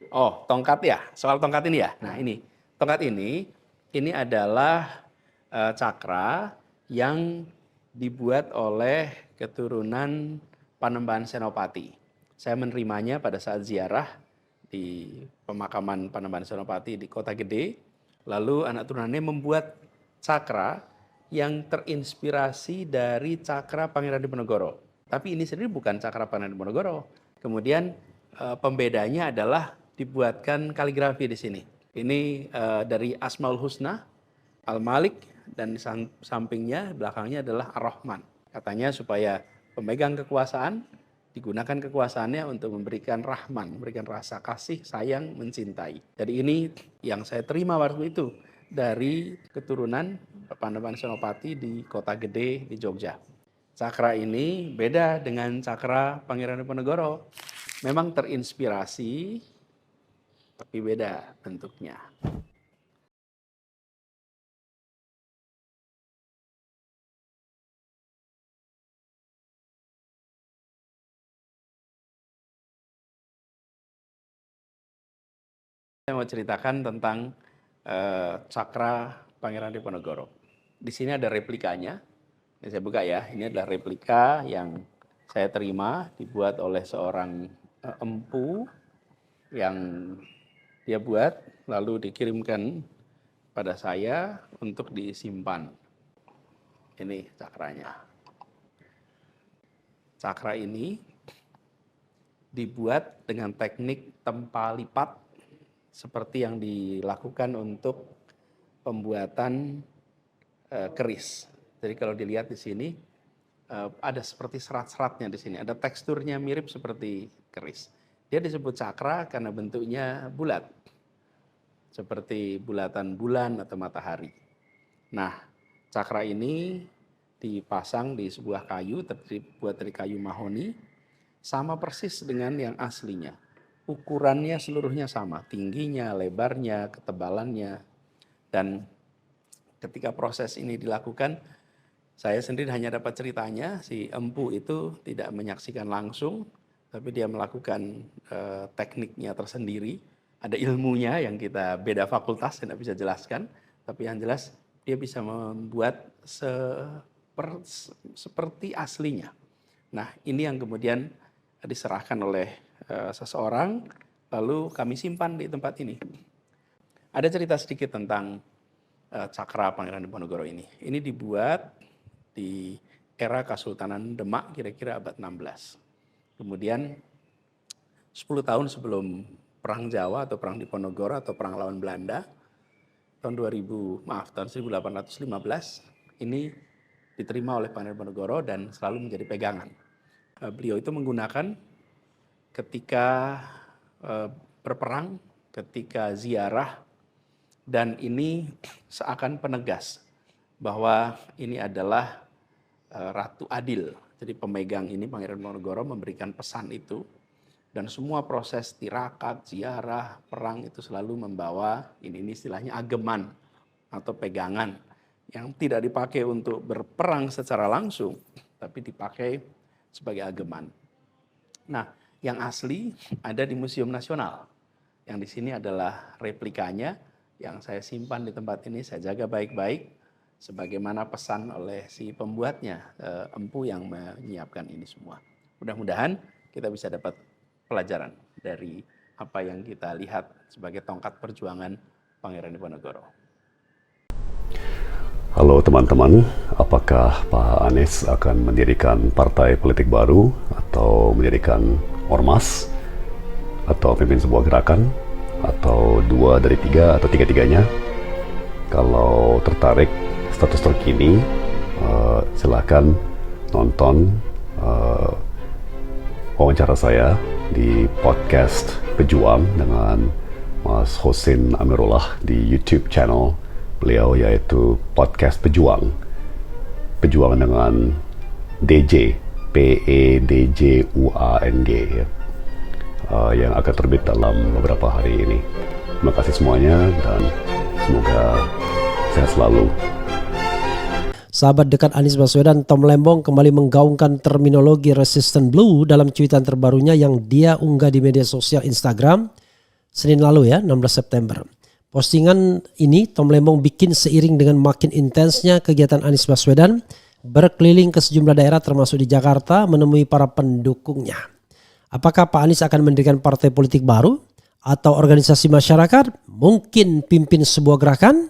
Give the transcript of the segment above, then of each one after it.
Oh, tongkat ya, soal tongkat ini ya. Nah ini, tongkat ini adalah cakra yang dibuat oleh keturunan Panembahan Senopati. Saya menerimanya pada saat ziarah di pemakaman Panembahan Senopati di Kota Gede. Lalu anak turunannya membuat cakra yang terinspirasi dari cakra Pangeran Diponegoro. Tapi ini sendiri bukan cakra Pangeran Diponegoro. Kemudian pembedanya adalah dibuatkan kaligrafi di sini. Ini dari Asmaul Husna, Al-Malik, dan di sampingnya, belakangnya adalah Ar-Rahman. Katanya supaya pemegang kekuasaan digunakan kekuasaannya untuk memberikan rahman, memberikan rasa kasih, sayang, mencintai. Jadi ini yang saya terima waktu itu dari keturunan Panembahan Senopati di Kota Gede di Jogja. Cakra ini beda dengan cakra Pangeran Diponegoro. Memang terinspirasi, tapi beda bentuknya. Saya mau ceritakan tentang cakra Pangeran Diponegoro. Di sini ada replikanya. Ini saya buka ya. Ini adalah replika yang saya terima, dibuat oleh seorang empu yang dia buat, lalu dikirimkan pada saya untuk disimpan. Ini cakranya. Cakra ini dibuat dengan teknik tempa lipat seperti yang dilakukan untuk pembuatan keris. Jadi kalau dilihat di sini ada seperti serat-seratnya di sini, ada teksturnya mirip seperti keris. Dia disebut cakra karena bentuknya bulat, seperti bulatan bulan atau matahari. Nah, cakra ini dipasang di sebuah kayu, terbuat dari kayu mahoni, sama persis dengan yang aslinya. Ukurannya seluruhnya sama, tingginya, lebarnya, ketebalannya. Dan ketika proses ini dilakukan, saya sendiri hanya dapat ceritanya, si empu itu tidak menyaksikan langsung, tapi dia melakukan tekniknya tersendiri. Ada ilmunya yang kita beda fakultas, saya tidak bisa jelaskan, tapi yang jelas dia bisa membuat seperti aslinya. Nah, ini yang kemudian diserahkan oleh seseorang, lalu kami simpan di tempat ini. Ada cerita sedikit tentang cakra Pangeran Diponegoro ini. Ini dibuat di era Kesultanan Demak kira-kira abad 16. Kemudian 10 tahun sebelum Perang Jawa atau Perang Diponegoro atau Perang lawan Belanda, tahun 1815, ini diterima oleh Pangeran Diponegoro dan selalu menjadi pegangan. Beliau itu menggunakan ketika berperang, ketika ziarah, dan ini seakan penegas bahwa ini adalah Ratu Adil. Jadi pemegang ini Pangeran Diponegoro memberikan pesan itu, dan semua proses tirakat, ziarah, perang itu selalu membawa ini istilahnya ageman atau pegangan yang tidak dipakai untuk berperang secara langsung, tapi dipakai sebagai ageman. Nah, yang asli ada di Museum Nasional. Yang di sini adalah replikanya yang saya simpan di tempat ini, saya jaga baik-baik sebagaimana pesan oleh si pembuatnya, empu yang menyiapkan ini semua. Mudah-mudahan kita bisa dapat pelajaran dari apa yang kita lihat sebagai tongkat perjuangan Pangeran Diponegoro. Halo teman-teman, apakah Pak Anies akan mendirikan partai politik baru atau mendirikan ormas atau pimpin sebuah gerakan atau 2 dari 3 atau 3-3-nya? Kalau tertarik status terkini, silakan nonton wawancara saya di podcast Pejuang dengan Mas Husin Amirullah di YouTube channel beliau, yaitu podcast Pejuang dengan DJ PEDJUANG ya, yang akan terbit dalam beberapa hari ini. Terima kasih semuanya dan semoga sehat selalu. Sahabat dekat Anies Baswedan, Tom Lembong kembali menggaungkan terminologi resistant blue dalam cuitan terbarunya yang dia unggah di media sosial Instagram. Senin lalu ya, 16 September. Postingan ini Tom Lembong bikin seiring dengan makin intensnya kegiatan Anies Baswedan berkeliling ke sejumlah daerah termasuk di Jakarta menemui para pendukungnya. Apakah Pak Anies akan mendirikan partai politik baru atau organisasi masyarakat? Mungkin pimpin sebuah gerakan?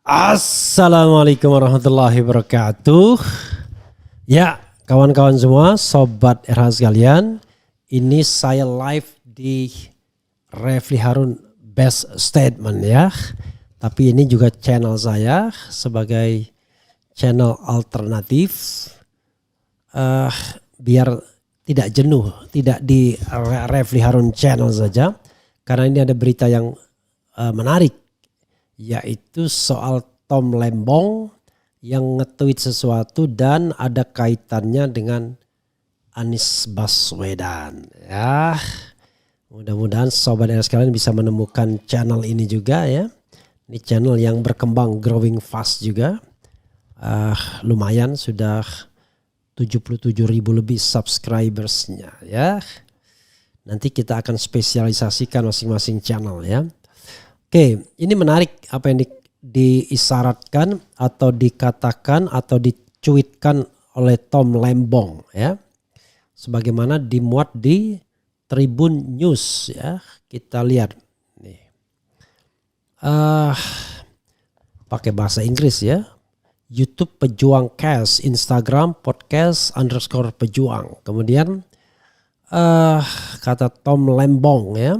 Assalamualaikum warahmatullahi wabarakatuh. Ya, kawan-kawan semua, sobat RH sekalian, ini saya live di Refli Harun Best Statement ya. Tapi ini juga channel saya sebagai channel alternatif. Biar tidak jenuh, tidak di Refli Harun channel saja, karena ini ada berita yang menarik. Yaitu soal Tom Lembong yang nge-tweet sesuatu dan ada kaitannya dengan Anies Baswedan. Ya, mudah-mudahan sobat RH sekalian bisa menemukan channel ini juga ya. Ini channel yang berkembang, growing fast juga. Lumayan sudah 77.000 lebih subscribersnya ya. Nanti kita akan spesialisasikan masing-masing channel ya. Oke, ini menarik apa yang diisyaratkan atau dikatakan atau dicuitkan oleh Tom Lembong ya. Sebagaimana dimuat di Tribun News ya. Kita lihat nih. Pakai bahasa Inggris ya. YouTube Pejuang Cast, Instagram podcast _pejuang. Kemudian kata Tom Lembong ya.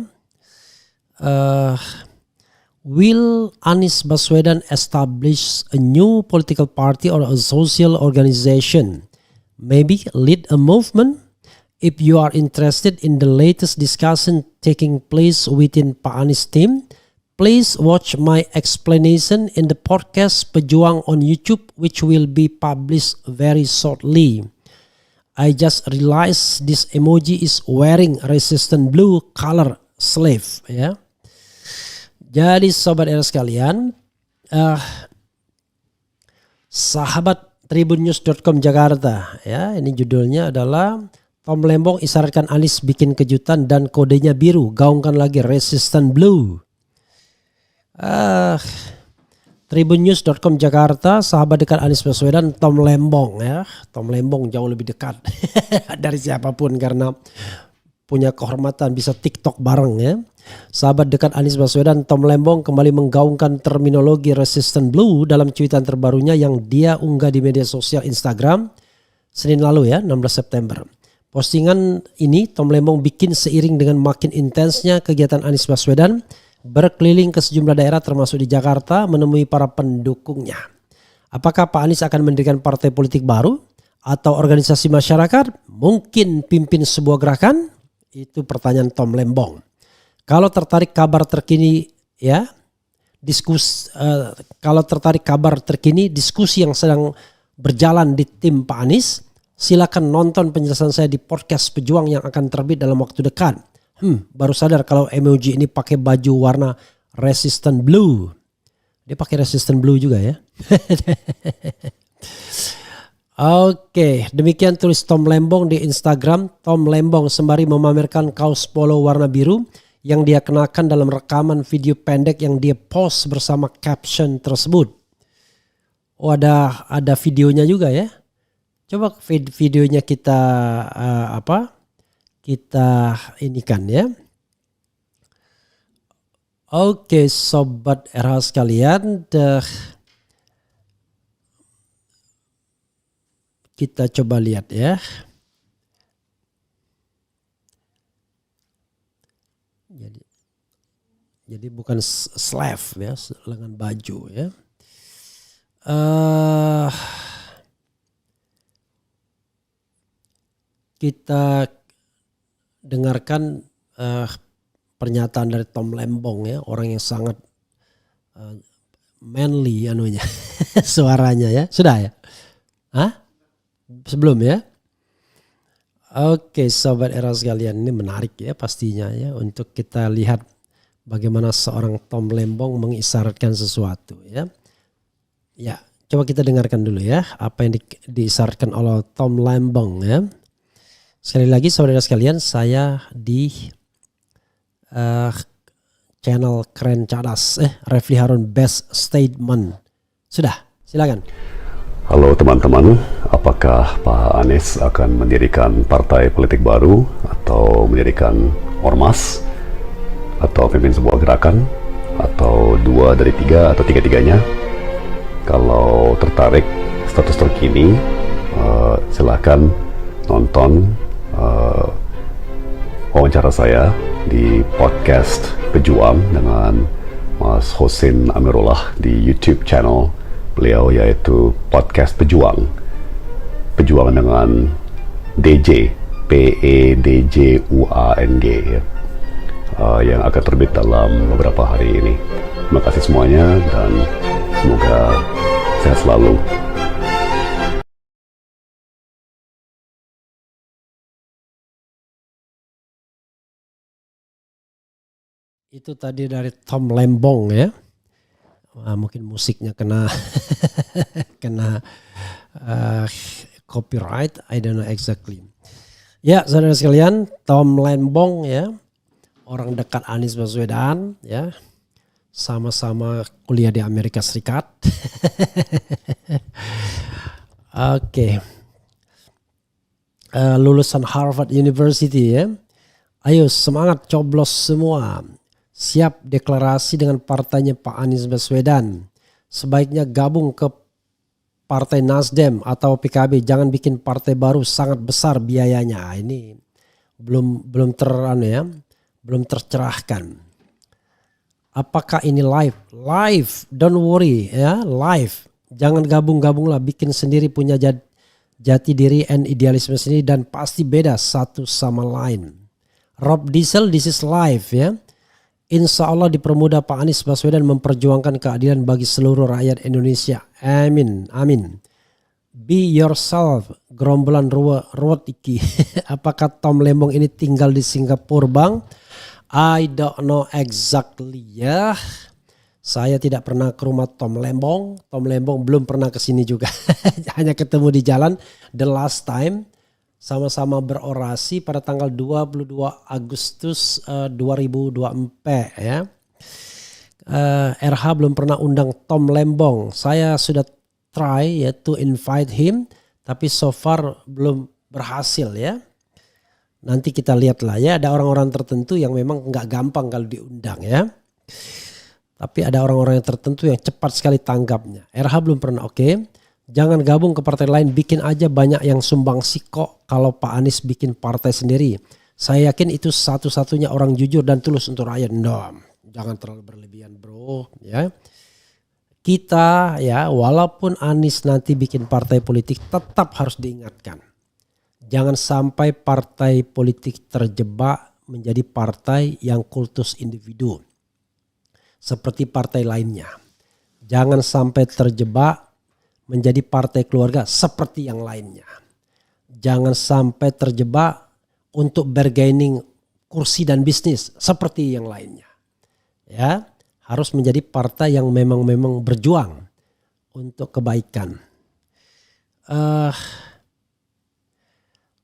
Will Anies Baswedan establish a new political party or a social organization? Maybe lead a movement? If you are interested in the latest discussion taking place within Pak Anies team, please watch my explanation in the podcast Pejuang on YouTube, which will be published very shortly. I just realized this emoji is wearing resistant blue color sleeve ya. Jadi sobat RH sekalian, sahabat tribunnews.com Jakarta ya, ini judulnya adalah Tom Lembong isyaratkan Anies bikin kejutan dan kodenya biru, gaungkan lagi resistant blue. Tribunnews.com Jakarta, sahabat dekat Anies Baswedan Tom Lembong ya. Tom Lembong jauh lebih dekat dari siapapun karena punya kehormatan bisa TikTok bareng ya. Sahabat dekat Anies Baswedan Tom Lembong kembali menggaungkan terminologi resistant blue dalam cuitan terbarunya yang dia unggah di media sosial Instagram Senin lalu ya, 16 September. Postingan ini Tom Lembong bikin seiring dengan makin intensnya kegiatan Anies Baswedan berkeliling ke sejumlah daerah termasuk di Jakarta menemui para pendukungnya. Apakah Pak Anies akan mendirikan partai politik baru atau organisasi masyarakat? Mungkin pimpin sebuah gerakan? Itu pertanyaan Tom Lembong. Kalau tertarik kabar terkini ya, diskusi yang sedang berjalan di tim Pak Anies, silakan nonton penjelasan saya di podcast Pejuang yang akan terbit dalam waktu dekat. Baru sadar kalau emoji ini pakai baju warna resistant blue. Dia pakai resistant blue juga ya. Oke, demikian tulis Tom Lembong di Instagram. Tom Lembong sembari memamerkan kaos polo warna biru yang dia kenakan dalam rekaman video pendek yang dia post bersama caption tersebut. Oh, ada videonya juga ya. Coba videonya kita kita inikan ya. Oke, sobat RH sekalian, kita coba lihat ya. Jadi bukan slave ya, lengan baju ya. Kita dengarkan pernyataan dari Tom Lembong ya, orang yang sangat manly anunya suaranya ya. Sudah ya? Sebelum ya? Oke, sobat era sekalian, ini menarik ya pastinya ya untuk kita lihat bagaimana seorang Tom Lembong mengisyaratkan sesuatu ya. Ya, coba kita dengarkan dulu ya apa yang diisyaratkan oleh Tom Lembong ya. Sekali lagi saudara sekalian, saya di channel Keren Cadas Refli Harun Best Statement. Sudah, silakan. Halo teman-teman, apakah Pak Anies akan mendirikan partai politik baru atau mendirikan ormas atau pimpin sebuah gerakan atau 2 dari 3 atau 3-3-nya? Kalau tertarik status terkini, silakan nonton wawancara saya di podcast Pejuang dengan Mas Husin Amirullah di YouTube channel beliau, yaitu podcast Pejuang dengan DJ PEDJUANG ya, yang akan terbit dalam beberapa hari ini. Terima kasih semuanya dan semoga sehat selalu. Itu tadi dari Tom Lembong ya. Mungkin musiknya kena copyright, I don't know exactly. Ya, saudara sekalian, Tom Lembong ya, orang dekat Anies Baswedan ya, sama-sama kuliah di Amerika Serikat. Oke. Lulusan Harvard University ya. Ayo semangat coblos semua. Siap deklarasi dengan partainya Pak Anies Baswedan. Sebaiknya gabung ke Partai Nasdem atau PKB. Jangan bikin partai baru, sangat besar biayanya. Ini belum tercerahkan. Apakah ini live? Live, don't worry ya, live. Jangan gabung-gabunglah, bikin sendiri, punya jati diri and idealisme sendiri dan pasti beda satu sama lain. Rob Diesel, this is live ya. Insya Allah dipermudah Pak Anies Baswedan memperjuangkan keadilan bagi seluruh rakyat Indonesia. Amin, amin. Be yourself, gerombolan ruwet iki. Apakah Tom Lembong ini tinggal di Singapura bang? I don't know exactly ya. Saya tidak pernah ke rumah Tom Lembong. Tom Lembong belum pernah ke sini juga. Hanya ketemu di jalan the last time. Sama-sama berorasi pada tanggal 22 Agustus 2024 ya. RH belum pernah undang Tom Lembong. Saya sudah try ya to invite him, tapi so far belum berhasil ya. Nanti kita lihatlah ya, ada orang-orang tertentu yang memang nggak gampang kalau diundang ya. Tapi ada orang-orang yang tertentu yang cepat sekali tanggapnya. RH belum pernah, oke. Jangan gabung ke partai lain, bikin aja, banyak yang sumbangsi kok kalau Pak Anies bikin partai sendiri. Saya yakin itu satu-satunya orang jujur dan tulus untuk rakyat. No, jangan terlalu berlebihan bro ya. Kita ya, walaupun Anies nanti bikin partai politik, tetap harus diingatkan. Jangan sampai partai politik terjebak menjadi partai yang kultus individu. Seperti partai lainnya. Jangan sampai terjebak menjadi partai keluarga seperti yang lainnya. Jangan sampai terjebak untuk bargaining kursi dan bisnis seperti yang lainnya. Ya, harus menjadi partai yang memang berjuang untuk kebaikan.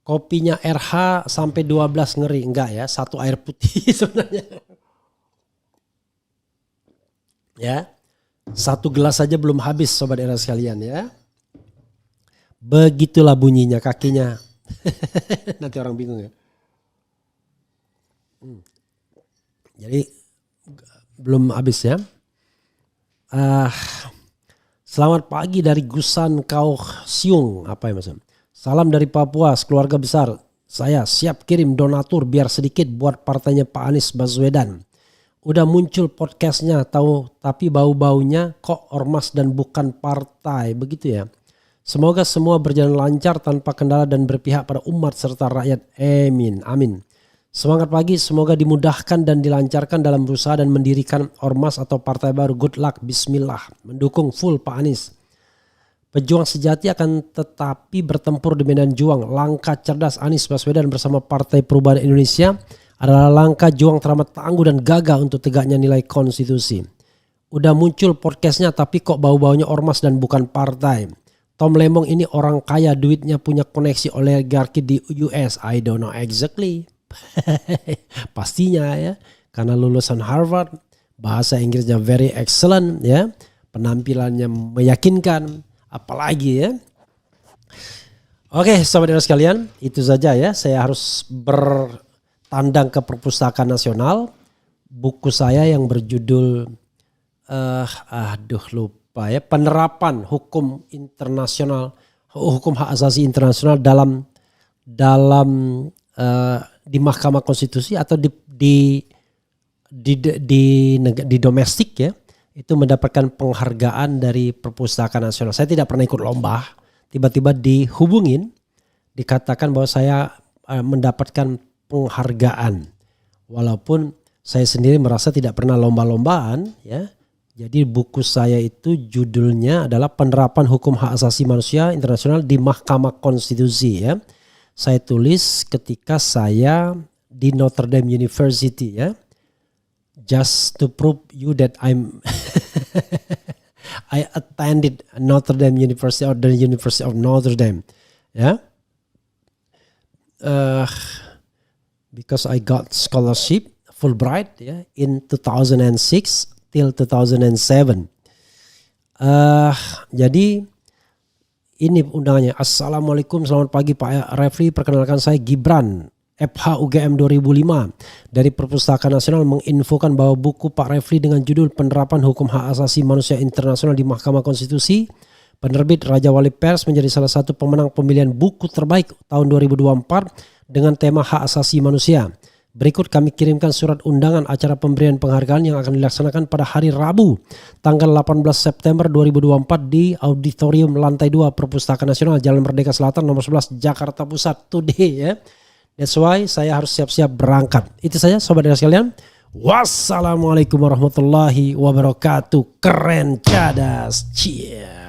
Kopinya RH sampai 12 ngeri, enggak ya, satu air putih sebenarnya. Ya. Satu gelas saja belum habis sobat era sekalian ya. Begitulah bunyinya kakinya. Nanti orang bingung ya. Jadi belum habis ya. Selamat pagi dari Gusan Kau Siung. Apa ya mas? Salam dari Papua, keluarga besar. Saya siap kirim donatur biar sedikit buat partainya Pak Anies Baswedan. Udah muncul podcastnya, tapi bau-baunya kok ormas dan bukan partai, begitu ya. Semoga semua berjalan lancar tanpa kendala dan berpihak pada umat serta rakyat. Amin. Semangat pagi, semoga dimudahkan dan dilancarkan dalam berusaha dan mendirikan ormas atau partai baru. Good luck, bismillah. Mendukung full Pak Anies. Pejuang sejati akan tetapi bertempur di medan juang. Langkah cerdas Anies Baswedan bersama Partai Perubahan Indonesia adalah langkah juang teramat tangguh dan gagah untuk tegaknya nilai konstitusi. Udah muncul podcastnya tapi kok bau-baunya ormas dan bukan partai. Tom Lembong ini orang kaya, duitnya punya koneksi oligarki di US. I don't know exactly. Pastinya ya, karena lulusan Harvard, bahasa Inggrisnya very excellent ya, penampilannya meyakinkan, apalagi ya. Oke, sahabat sekalian, itu saja ya. Saya harus bertandang ke Perpustakaan Nasional. Buku saya yang berjudul lupa ya, penerapan hukum internasional, hukum hak asasi internasional dalam di Mahkamah Konstitusi atau di domestik ya, itu mendapatkan penghargaan dari Perpustakaan Nasional. Saya tidak pernah ikut lomba, tiba-tiba dihubungin, dikatakan bahwa saya mendapatkan penghargaan, walaupun saya sendiri merasa tidak pernah lomba-lombaan ya. Jadi buku saya itu judulnya adalah Penerapan Hukum Hak Asasi Manusia Internasional di Mahkamah Konstitusi ya. Saya tulis ketika saya di Notre Dame University ya. Just to prove you that I attended Notre Dame University or the University of Notre Dame ya. Because I got scholarship Fulbright ya in 2006 till 2007. Jadi ini undangannya. Assalamualaikum, selamat pagi Pak Refli. Perkenalkan saya Gibran, FH UGM 2005. Dari Perpustakaan Nasional menginfokan bahwa buku Pak Refli dengan judul Penerapan Hukum Hak Asasi Manusia Internasional di Mahkamah Konstitusi, penerbit Raja Wali Pers, menjadi salah satu pemenang pemilihan buku terbaik tahun 2024 dengan tema Hak Asasi Manusia. Berikut kami kirimkan surat undangan acara pemberian penghargaan yang akan dilaksanakan pada hari Rabu tanggal 18 September 2024 di Auditorium Lantai 2 Perpustakaan Nasional Jalan Merdeka Selatan nomor 11 Jakarta Pusat today ya. That's why saya harus siap-siap berangkat. Itu saja sobat dan sekalian. Wassalamualaikum warahmatullahi wabarakatuh. Keren cadas. Cheers.